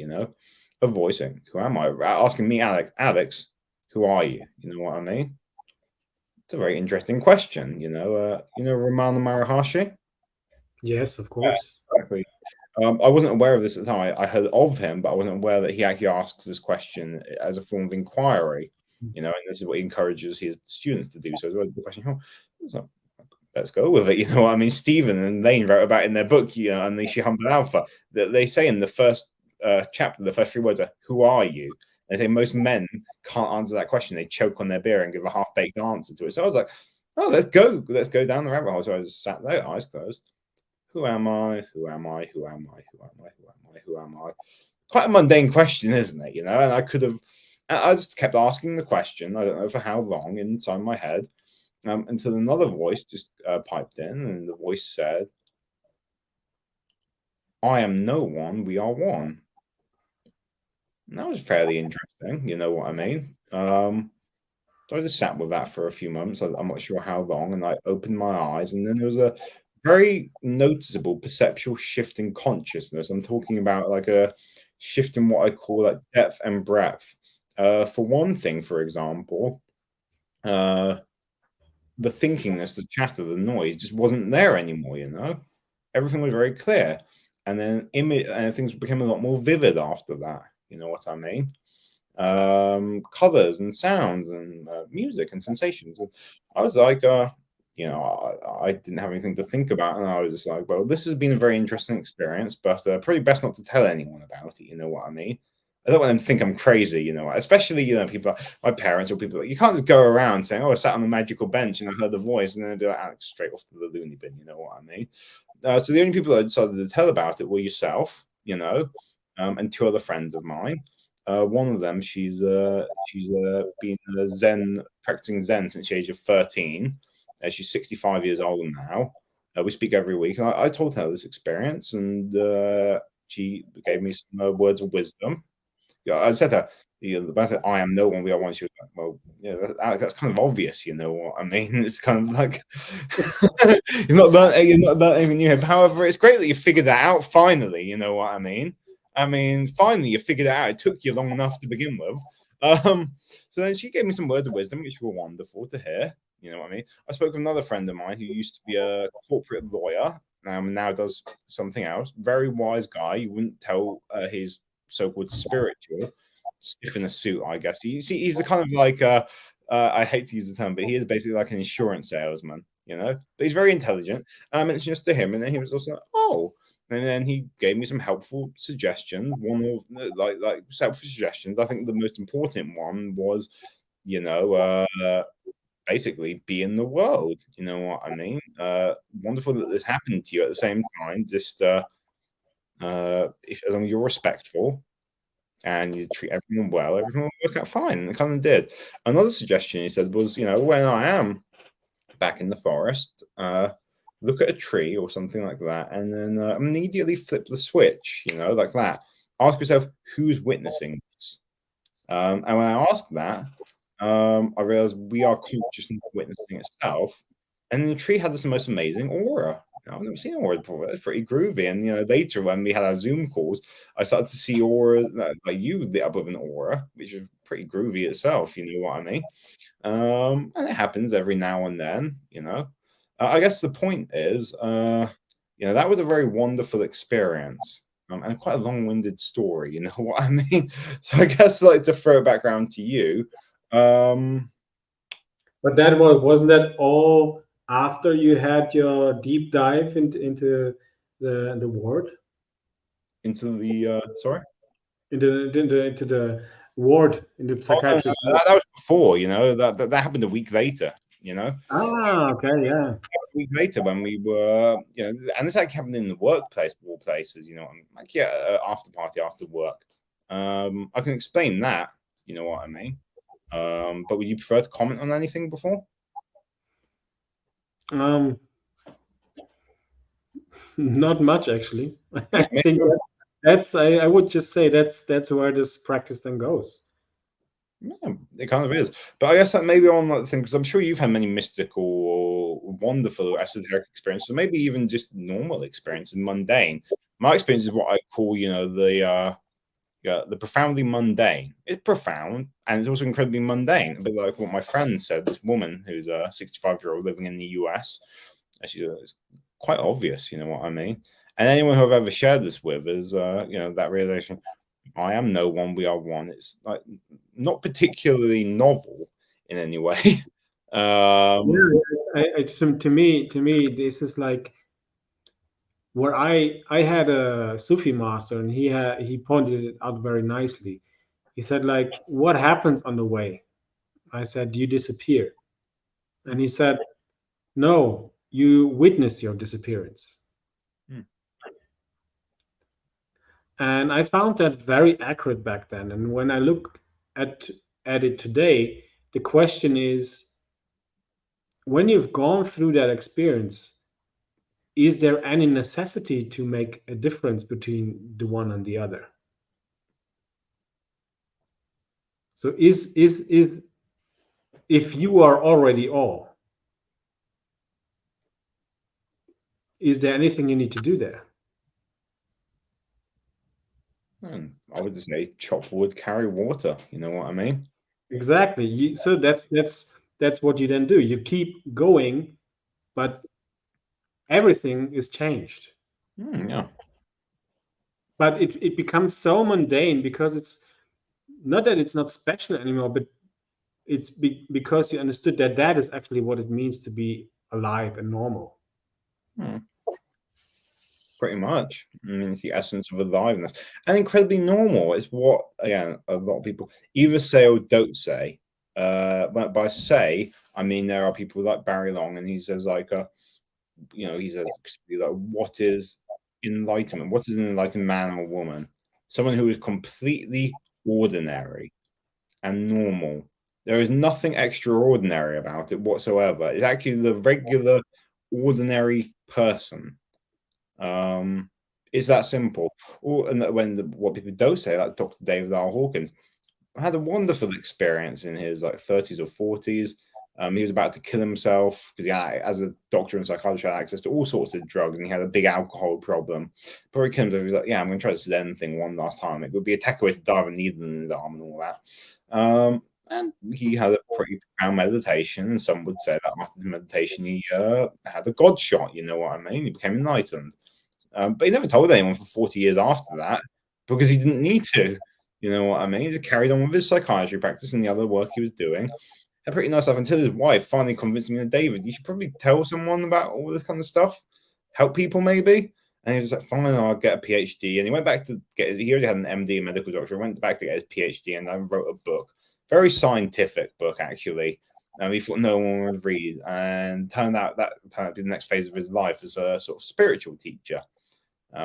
a voice saying, Who am I? Asking me, Alex, who are you? You know what I mean? It's a very interesting question, Ramana Maharishi? Yes, of Yeah, course. exactly. I wasn't aware of this at the time. I heard of him, but I wasn't aware that he actually asks this question as a form of inquiry. And this is what he encourages his students to do. So the question, so let's go with it. You know what I mean? Stephen and Lane wrote about it in their book, Unleash Your Humble Alpha. That they say in the first chapter, the first 3 words are, "Who are you?" They say most men can't answer that question. They choke on their beer and give a half-baked answer to it. So I was like, "Oh, let's go down the rabbit hole." So I just sat there, eyes closed. Who am I? Who am I? Who am I? Who am I? Who am I? Who am I? Quite a mundane question, isn't it? And I could have, I just kept asking the question. I don't know for how long inside my head, until another voice just piped in, and the voice said, "I am no one. We are one." And that was fairly interesting. You know what I mean? So I just sat with that for a few months. I'm not sure how long, and I opened my eyes, and then there was a very noticeable perceptual shift in consciousness. I'm talking about like a shift in what I call like depth and breadth. For one thing, for example, the thinkingness, the chatter, the noise just wasn't there anymore. everything was very clear. And then things became a lot more vivid after that. You know what I mean? Colors and sounds and music and sensations. And I was like, you know, I didn't have anything to think about, and I was just like, well, this has been a very interesting experience, but probably best not to tell anyone about it. You know what I mean? I don't want them to think I'm crazy, you know, especially, you know, people like my parents or people like, you can't just go around saying, oh, I sat on the magical bench and I heard the voice, and then they'd be like, Alex, straight off to the loony bin, you know what I mean? So the only people that I decided to tell about it were yourself, you know, and two other friends of mine. One of them, she's been Zen, practicing Zen since the age of 13. She's 65 years old now. We speak every week. And I told her this experience, and she gave me some words of wisdom. Yeah, I said that. I said, I am no one we are one. She was like, well, yeah, that's kind of obvious, you know what I mean? It's kind of like you're not that even new. However, it's great that you figured that out finally, you know what I mean? I mean, finally you figured it out. It took you long enough to begin with. So then she gave me some words of wisdom, which were wonderful to hear. You know what I mean? I spoke with another friend of mine who used to be a corporate lawyer, now does something else. Very wise guy. You wouldn't tell his so-called spiritual, stiff in a suit, I guess. He's the kind of like I hate to use the term, but he is basically like an insurance salesman, you know. But he's very intelligent. And I mentioned this to him, and then he was also like, oh. And then he gave me some helpful suggestions. One of like helpful suggestions. I think the most important one was, you know, basically be in the world. You know what I mean? Wonderful that this happened to you at the same time. Just if as long as you're respectful and you treat everyone well, everything will work out fine. And it kind of did. Another suggestion he said was, you know, when I am back in the forest, look at a tree or something like that, and then immediately flip the switch, you know, like that. Ask yourself, who's witnessing this? And when I asked that, I realized we are consciously witnessing itself. And the tree had this most amazing aura. I've never seen aura before. It's pretty groovy. And, you know, later when we had our Zoom calls, I started to see aura, like you lit up with an aura, which is pretty groovy itself, you know what I mean? And it happens every now and then, you know. I guess the point is, you know, that was a very wonderful experience, and quite a long-winded story, you know what I mean? So I guess like to throw it back around to you. But that wasn't that all after you had your deep dive into the ward? Into the sorry? Into the ward, into psychiatrist. Oh, no, that was before, you know, that happened a week later, you know. Okay, yeah. A week later when we were, you know, and this actually happened in the workplace of all places, you know, like after party after work. I can explain that, you know what I mean. But would you prefer to comment on anything before? Not much actually. I think I would just say that's where this practice then goes. Yeah, it kind of is. But I guess that maybe on that thing, because I'm sure you've had many mystical or wonderful esoteric experiences, or maybe even just normal experiences, mundane. My experience is what I call, you know, the profoundly mundane. It's profound and it's also incredibly mundane. A bit like what my friend said, this woman who's a 65-year-old living in the US. It's quite obvious, you know what I mean? And anyone who I've ever shared this with is, you know, that realization, I am no one, we are one. It's like not particularly novel in any way. Yeah, to me, this is like where I had a Sufi master, and he pointed it out very nicely. He said, like, what happens on the way? I said, you disappear. And he said, no, you witness your disappearance. And I found that very accurate back then. And when I look at it today, the question is, when you've gone through that experience, is there any necessity to make a difference between the one and the other? So is if you are already all, is there anything you need to do there? I would just say chop wood, carry water. You know what I mean? Exactly. So that's what you then do. You keep going, but everything is changed. Yeah. But it becomes so mundane because it's not that it's not special anymore, but it's because you understood that that is actually what it means to be alive and normal. Hmm. Pretty much. I mean, it's the essence of aliveness and incredibly normal. It's what, again, a lot of people either say or don't say. But by say, I mean there are people like Barry Long, and he says like, he says like, what is enlightenment? What is an enlightened man or woman? Someone who is completely ordinary and normal. There is nothing extraordinary about it whatsoever. It's actually the regular, ordinary person. Um, it's that simple. Or and what people don't say, like Dr. David R. Hawkins, had a wonderful experience in his like 30s or 40s. He was about to kill himself because, as a doctor and psychiatrist, had access to all sorts of drugs, and he had a big alcohol problem. Before he killed himself, he was like, "Yeah, I'm going to try this Zen thing one last time. It would be a tech way to dive a needle in his arm and all that." And he had a pretty profound meditation, and some would say that after the meditation, he had a God shot. You know what I mean? He became enlightened. But he never told anyone for 40 years after that because he didn't need to. You know what I mean? He just carried on with his psychiatry practice and the other work he was doing. Had pretty nice stuff until his wife finally convinced him, David, you should probably tell someone about all this kind of stuff. Help people, maybe. And he was like, fine, I'll get a PhD. And he went back to he already had an MD, a medical doctor. He went back to get his PhD and I wrote a book. Very scientific book, actually. He thought no one would read. And turned out to be the next phase of his life as a sort of spiritual teacher.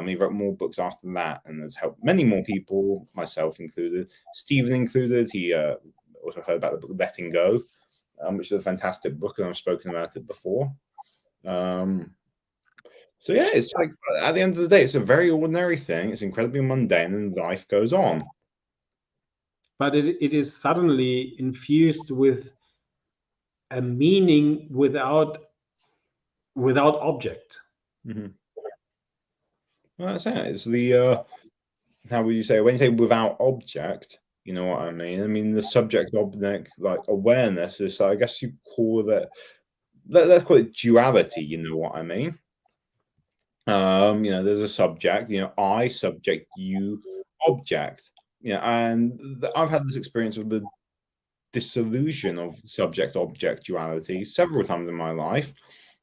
He wrote more books after that and has helped many more people, myself included, Stephen included. He also heard about the book Letting Go, which is a fantastic book, and I've spoken about it before. So yeah, it's like at the end of the day, it's a very ordinary thing. It's incredibly mundane, and life goes on. But it is suddenly infused with a meaning without object. Mm-hmm. Well, that's it. It's the how would you say when you say without object? You know what I mean? I mean the subject object like awareness is. I guess you call that. Let's call it duality. You know what I mean? There's a subject. I subject, you object. And I've had this experience of the dissolution of subject-object duality several times in my life.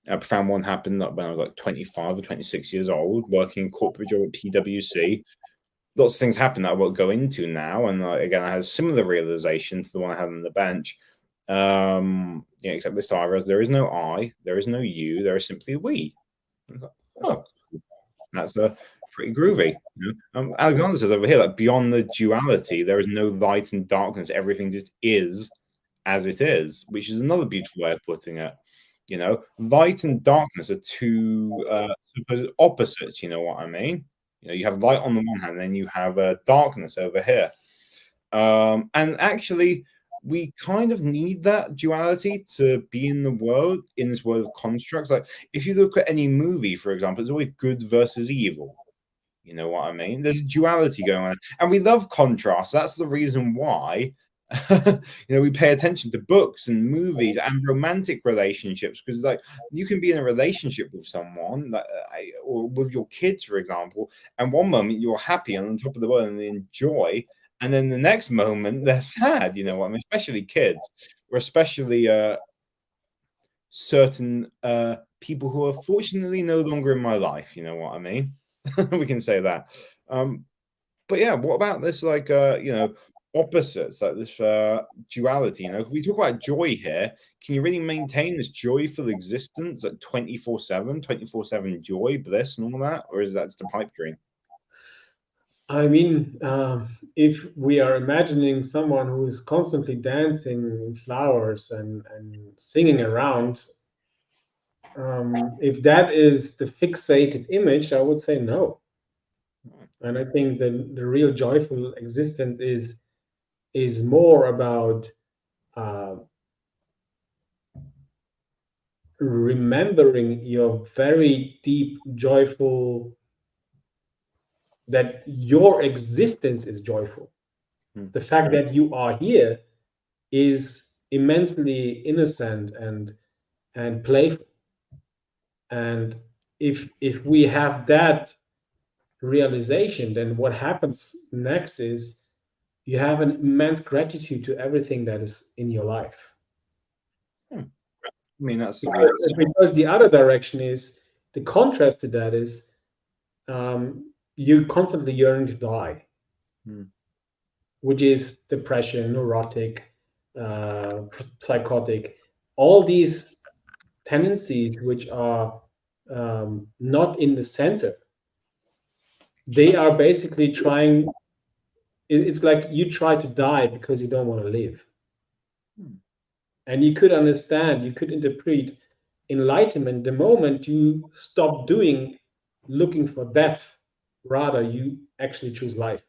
A profound one happened when I was like 25 or 26 years old, working in corporate job at PwC. Lots of things happen that I won't go into now. And again, I had a similar realization to the one I had on the bench. Except this time I realized there is no I, there is no you, there is simply we. Like, oh, that's pretty groovy. Alexander says over here, like beyond the duality, there is no light and darkness. Everything just is as it is, which is another beautiful way of putting it. Light and darkness are two supposed opposites. You know what I mean? You have light on the one hand, and then you have darkness over here. And actually, we kind of need that duality to be in the world, in this world of constructs. Like, if you look at any movie, for example, it's always good versus evil. You know what I mean? There's duality going on, and we love contrast. That's the reason why we pay attention to books and movies and romantic relationships, because like you can be in a relationship with someone or with your kids, for example, and one moment you're happy and on top of the world and they enjoy, and then the next moment they're sad. You know what I mean? Especially kids, or especially certain people who are fortunately no longer in my life. You know what I mean? We can say that. But yeah, what about this opposites, like this duality? If we talk about joy here, can you really maintain this joyful existence at 24/7 joy, bliss, and all that, or is that just a pipe dream? I mean, if we are imagining someone who is constantly dancing in flowers and singing around, if that is the fixated image, I would say no. And I think the real joyful existence is more about remembering your very deep joyful, that your existence is joyful. The fact that you are here is immensely innocent and playful, and if we have that realization, then what happens next is you have an immense gratitude to everything that is in your life. I mean, that's the reason. Because the other direction is the contrast to that is you constantly yearn to die, which is depression, neurotic, psychotic, all these tendencies which are not in the center. They are basically trying. It's like you try to die because you don't want to live. And you could understand, you could interpret enlightenment the moment you stop doing looking for death, rather you actually choose life.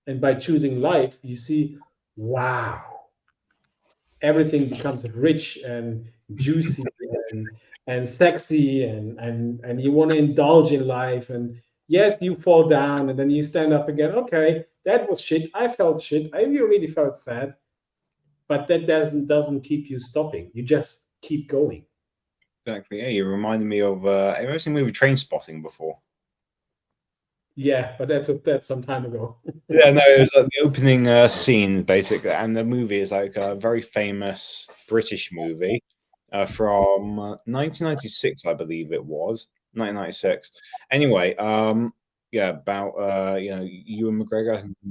And by choosing life, you see, wow, everything becomes rich and juicy and sexy, and you want to indulge in life. And yes, you fall down and then you stand up again. Okay, that was shit. I felt shit. I really felt sad. But that doesn't keep you stopping. You just keep going. Exactly. Yeah, you reminded me of. Have you ever seen the movie Train Spotting before? Yeah, but that's some time ago. Yeah, no, it was like the opening scene, basically, and the movie is like a very famous British movie from 1996, I believe it was 1996. Anyway, yeah, about Ewan McGregor, who's the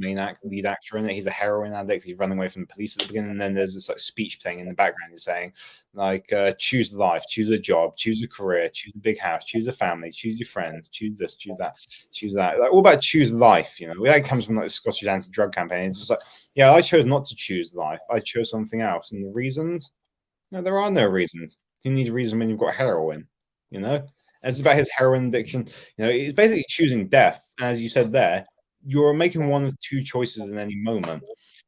lead actor in it. He's a heroin addict. He's running away from the police at the beginning, and then there's this like speech thing in the background. He's saying, like, choose life, choose a job, choose a career, choose a big house, choose a family, choose your friends, choose this, choose that, choose that. Like all about choose life. You know, that comes from like the Scottish anti-drug campaign. It's just like, yeah, I chose not to choose life. I chose something else, and the reasons, no, there are no reasons. Who needs a reason when you've got heroin? You know, and it's about his heroin addiction. You know, it's basically choosing death. As you said there, you're making one of two choices in any moment.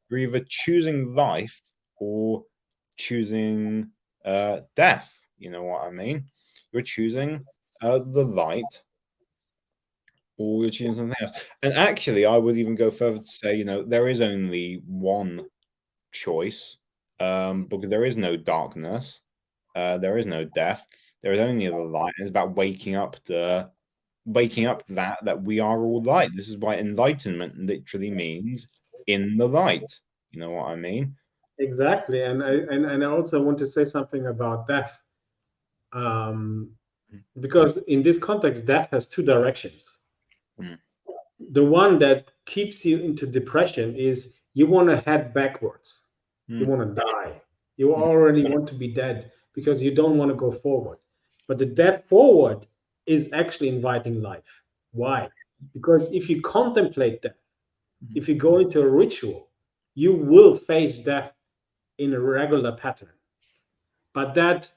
You're either choosing life or choosing death. You know what I mean? You're choosing the light or you're choosing something else. And actually, I would even go further to say, you know, there is only one choice because there is no darkness, there is no death, there is only the light. And it's about waking up to that we are all light. This is why enlightenment literally means in the light. You know what I mean? Exactly, and I also want to say something about death, because in this context, death has two directions. Mm. The one that keeps you into depression is you want to head backwards. You want to die. You already want to be dead because you don't want to go forward. But the death forward is actually inviting life. Why? Because if you contemplate death, if you go into a ritual, you will face death in a regular pattern. But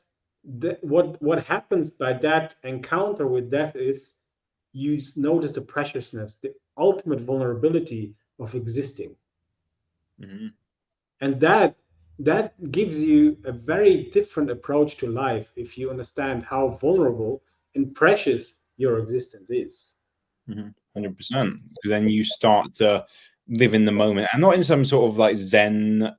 what happens by that encounter with death is you notice the preciousness, the ultimate vulnerability of existing. Mm-hmm. And that gives you a very different approach to life if you understand how vulnerable and precious your existence is. 100%. Because then you start to live in the moment and not in some sort of like Zen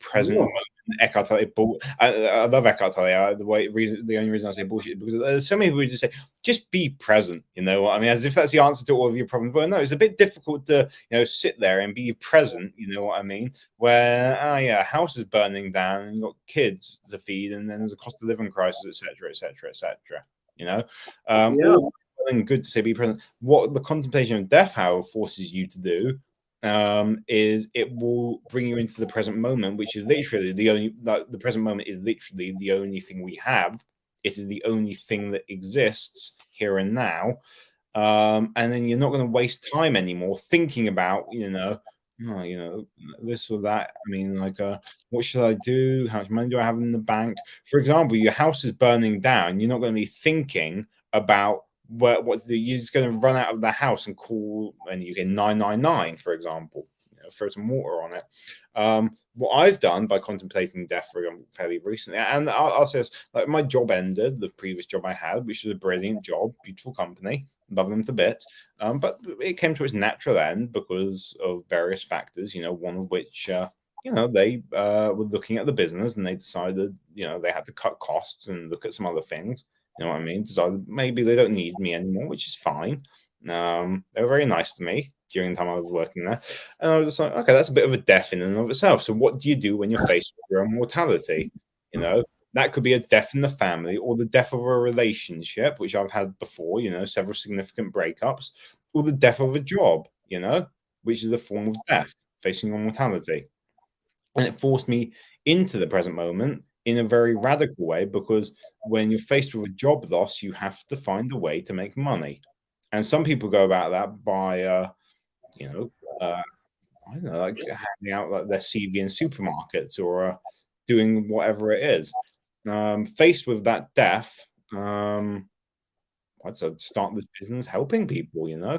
present No, moment. Eckhart Tolle, I love Eckhart Tolle. The only reason I say bullshit is because there's so many people who just say, just be present. You know what I mean? As if that's the answer to all of your problems. But no, it's a bit difficult to sit there and be present. You know what I mean? Where yeah, house is burning down and you've got kids to feed, and then there's a cost of living crisis, etc., etc., etc. You know, yeah, all and good to say be present. What the contemplation of death, however, forces you to do is it will bring you into the present moment, which is literally the only. Like, the present moment is literally the only thing we have. It is the only thing that exists here and now. And then you're not going to waste time anymore thinking about, this or that. I mean, like, what should I do? How much money do I have in the bank? For example, your house is burning down. You're not going to be thinking about what to do. You're just going to run out of the house and call, and you get 999, for example. Throw some water on it. What I've done by contemplating death fairly recently, and I'll say this, like my job ended, the previous job I had, which was a brilliant job, beautiful company, love them to bits, but it came to its natural end because of various factors. One of which, they were looking at the business and they decided, they had to cut costs and look at some other things. You know what I mean? Decided maybe they don't need me anymore, which is fine. They were very nice to me during the time I was working there. And I was just like, okay, that's a bit of a death in and of itself. So what do you do when you're faced with your own mortality? You know, that could be a death in the family or the death of a relationship, which I've had before, you know, several significant breakups, or the death of a job, you know, which is a form of death, facing your mortality. And it forced me into the present moment in a very radical way, because when you're faced with a job loss, you have to find a way to make money. And some people go about that by, you know, I don't know, like handing out like their CV in supermarkets or doing whatever it is. Faced with that death, I'd start this business helping people, you know,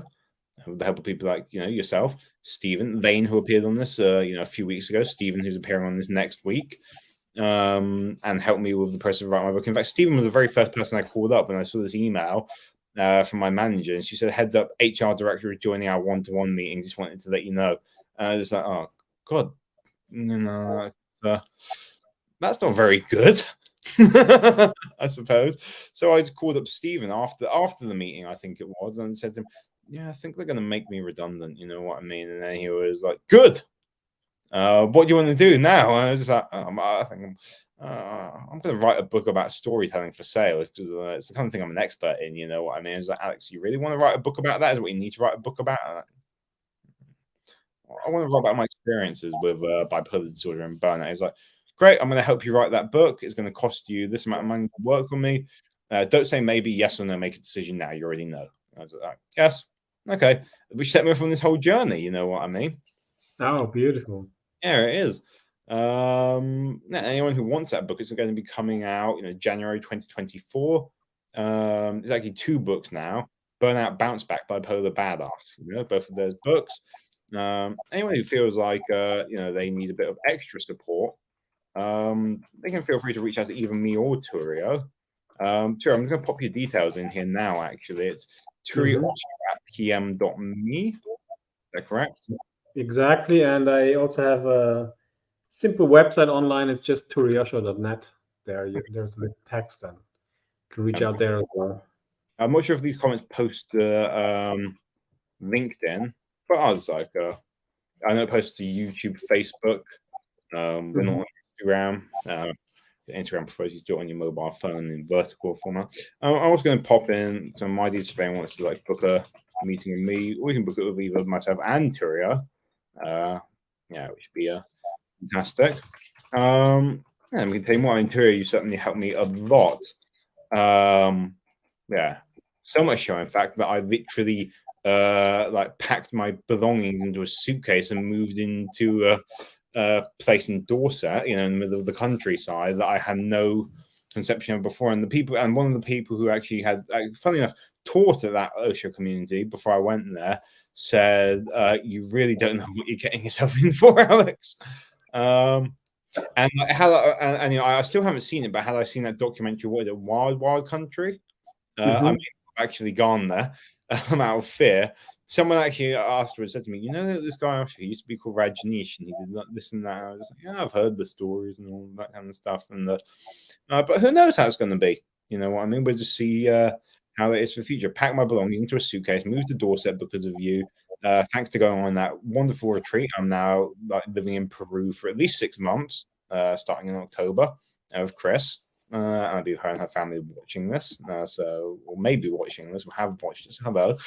with the help of people like, you know, yourself, Stephen, Lane, who appeared on this, you know, a few weeks ago, Stephen, who's appearing on this next week, and helped me with the process of writing my book. In fact, Stephen was the very first person I called up when I saw this email from my manager, and she said, "Heads up, HR director is joining our one-to-one meetings. Just wanted to let you know." And I was just like, "Oh God, you know, that's not very good." I suppose. So I just called up Stephen after the meeting, I think it was, and said to him, "Yeah, I think they're going to make me redundant. You know what I mean?" And then he was like, "Good. What do you want to do now?" And I was just like, I think I'm going to write a book about storytelling for sales, because it's the kind of thing I'm an expert in. You know what I mean? I was like, "Alex, you really want to write a book about that? Is what you need to write a book about?" I want to write about my experiences with bipolar disorder and burnout. He's like, "Great, I'm going to help you write that book. It's going to cost you this amount of money to work with me. Don't say maybe, yes or no. Make a decision now. You already know." I was like, "Yes, okay." Which set me off on this whole journey. You know what I mean? Oh, beautiful. Yeah, it is. Anyone who wants that book, it's going to be coming out, you know, January 2024. There's actually 2 books now: Burnout, Bounce Back by Polar Badass. You know, both of those books. Anyone who feels like you know, they need a bit of extra support, they can feel free to reach out to either me or Turiyo. Turiyo, I'm just going to pop your details in here now. Actually, it's turiyo@pm.me. Is that correct? Exactly. And I also have a simple website online. It's just turiyosho.net. There's a text, and you can reach out there as well. I'm not sure if these comments post LinkedIn, but I was like, I know it posts to YouTube, Facebook. We're not on Instagram. Instagram prefers you to do it on your mobile phone in vertical format. I was going to pop in some of my details if anyone wants to like book a meeting with me, or we can book it with either myself and Turiyo. Yeah, which would be fantastic. And we can tell you more. I mean, Turiyo, you certainly helped me a lot. Yeah, so much so, in fact, that I literally like packed my belongings into a suitcase and moved into a place in Dorset, you know, in the middle of the countryside, that I had no conception of before. And one of the people who actually had, funny enough, taught at that Osho community before I went there, said, "You really don't know what you're getting yourself in for, Alex." And and you know, I still haven't seen it, but had I seen that documentary, what is it, Wild Country? I mean, I've actually gone there out of fear. Someone actually afterwards said to me, "You know that this guy Osho, he used to be called Rajneesh, and he did this and that." I was like, "Yeah, I've heard the stories and all that kind of stuff." And but who knows how it's going to be? You know what I mean? We'll just see how it is for the future. Pack my belongings into a suitcase, move to Dorset because of you. Thanks to going on that wonderful retreat, I'm now like living in Peru for at least 6 months, starting in October, with Chris. I believe her and her family watching this, or maybe watching this, or have watched this. Hello.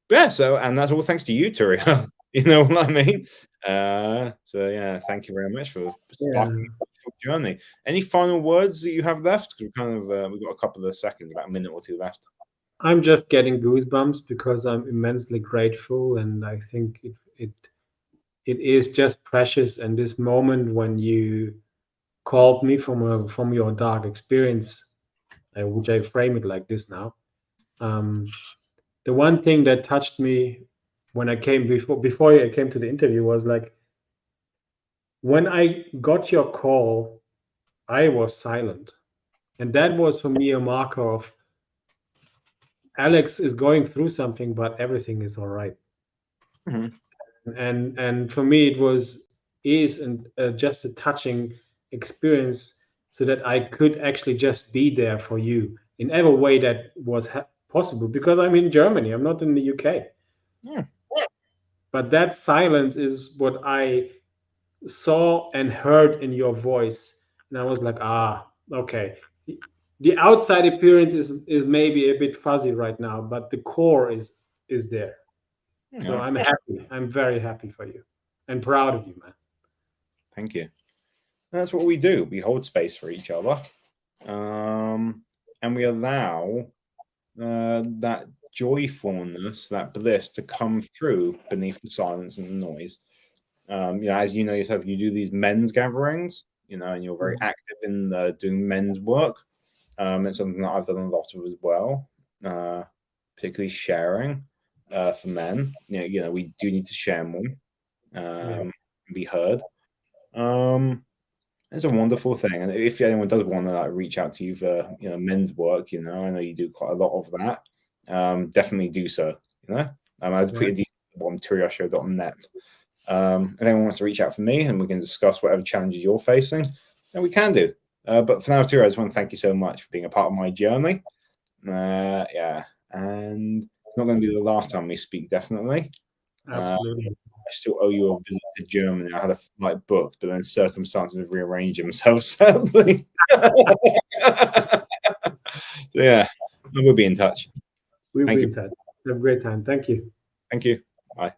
Yeah, so, and that's all thanks to you, Turiyo. You know what I mean? So yeah, thank you very much for sparking the journey. Any final words that you have left? We kind of we've got a couple of seconds, about a minute or two left. I'm just getting goosebumps because I'm immensely grateful, and I think it is just precious. And this moment when you called me from your dark experience, which I frame it like this now. The one thing that touched me when I came before I came to the interview was like, when I got your call, I was silent, and that was for me a marker of Alex is going through something, but everything is all right. And for me, it is and just a touching experience so that I could actually just be there for you in every way that was possible. Because I'm in Germany, I'm not in the UK. Yeah. But that silence is what I saw and heard in your voice, and I was like, okay. The outside appearance is maybe a bit fuzzy right now, but the core is there. So Yeah. I'm happy. I'm very happy for you and proud of you, man. Thank you. That's what we do. We hold space for each other, and we allow that joyfulness, that bliss, to come through beneath the silence and the noise. As you know yourself, you do these men's gatherings, and you're very active in doing men's work. It's something that I've done a lot of as well, particularly sharing for men. We do need to share more, and be heard. It's a wonderful thing, and if anyone does want to reach out to you for men's work, I know you do quite a lot of that. Definitely do so. I'll just put your details at the bottom, turiyosho.net. If anyone wants to reach out for me and we can discuss whatever challenges you're facing, then we can do. But for now, Turiyo, I just want to thank you so much for being a part of my journey. And it's not going to be the last time we speak, definitely. Absolutely. I still owe you a visit to Germany. I had a flight booked, but then circumstances have rearranged themselves, sadly. Yeah, we'll be in touch. We'll be in touch. Have a great time. Thank you. Thank you. Bye.